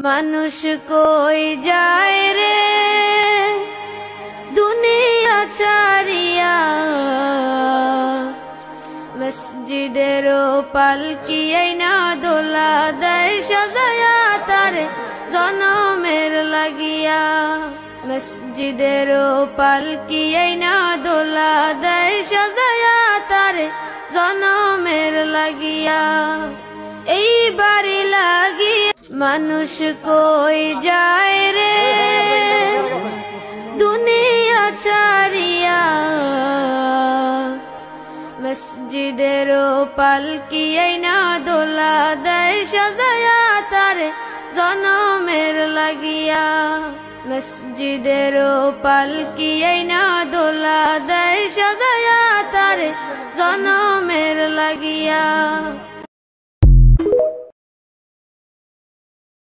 মানুষ কই যায় রে দুনিয়া ছাড়িয়া, মসজিদেরও পালকি আইনা দোলা দেয় সাজায়া তারে জনমের লাগিয়া। মসজিদেরও পালকি আইনা দোলা দেয় সাজায়া তারে জনমের লাগিয়া। এই বাড়ি লাগিয়া মানুষ কই যায় রে দুনিয়া ছাড়িয়া, মসজিদেরও পালকি আইনা দোলা দেয় সাজায়া তারে জনমের লাগিয়া। মসজিদেরও পালকি আইনা দোলা দেয় সাজায়া তারে জনমের লাগিয়া।